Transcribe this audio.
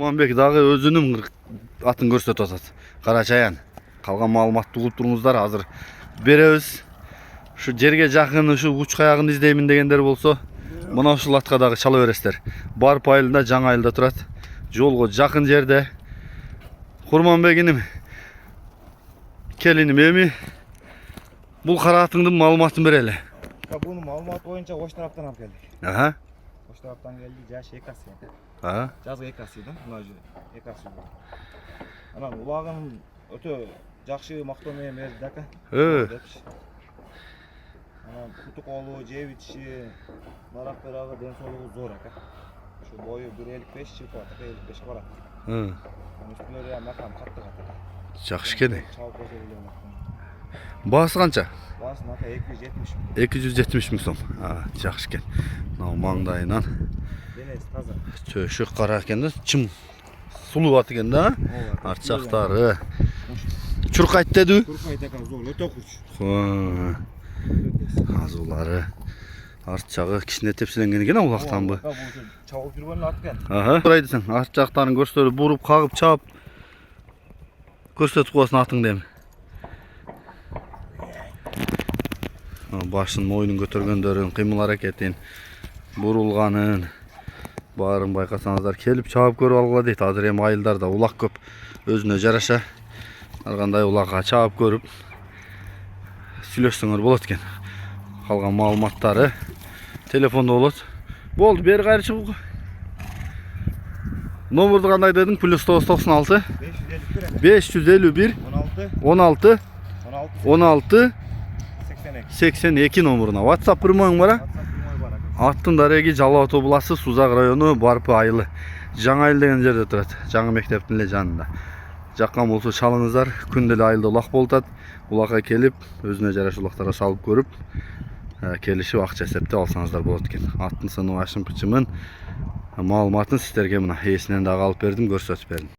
Курманбек дагы өзүнүн атын көрсөтүп атат. Карачаян. Калган маалыматты угуп туруңуздар, азыр беребиз. Şu жерге жакын, şu уч каягын издеймин дегендер болсо, мына ушул атка дагы чала бересиздер. Барп айылында, Жаңы айылда турат. Жолго жакын жерде. Курманбек иним, келиним эми бул кара атыңдын маалыматын берели. Bunun malumat boyunca koç taraftan alıp geldik. Aha. Koç taraftan geldi, yaş ekasıydı. Aha. Жазғы ekasıydı, bunacı ekasıydı. Ana ulağın öte jakşı maktomaya merdi aka. Ana kutu kolu, cev içi, barak tarafı den soluğu zor aka. Şu boyu 1.55 çıkı ataka, 55 var aka. Üstüleri ya makam kattık ataka. Жақсы кene. Çavuk koşa biliyorum makam. Баасы канча? Baсын aka 270 bin. 270 миң сом. Жақсы кен. Мынау маңдайынан Денесі таза. чөшүк кара экен да, чым сулуу ат экен да. Арт жактары. Чуркайт деди. Turkayt aka zor, öte kuş. Азулары. Арт жагы кичине тепселенген экен улактан бу. Çavuk жүргөнүн аты экен. Бурайды сен, арт жактарын көрсөтүп, буруп, кагып, чаап көрсөтүп коесуң атыңды эми. Башын, мойнун көтөргөндөрүн, кыймыл аракетин, бурулганын баарын байкасаңыздар, келип чаап көрүп алгыла дейт. Азыр эми айылдарда улак көп, өзүнө жараша ар кандай улакка чаап көрүп сүйлөшсөңөр болот экен. Калган маалыматтары телефондо болот. Болду, бери кайры чыгуу. Номерду кандай дедиң? +996 551 16 16 82 номуруна. WhatsApp прямойуң бар? Аттын дареги Жалал Ата областы, Сузак району, Барп айылы. Жаңы айыл деген жерде турат. Жаңы мектептин эле жанында. Жаккан болсо чалыңыздар, күндө эле айылда улак болот. Улакка келип, өзүнө жараша улактарга салып көрүп, келишип акча эсептеп алсаңыздар болот экен. Аттын сыны Ашым Кычымын маалыматын сиздерге мына ээсинен дагы алып бердим, көрсөтүп бердим.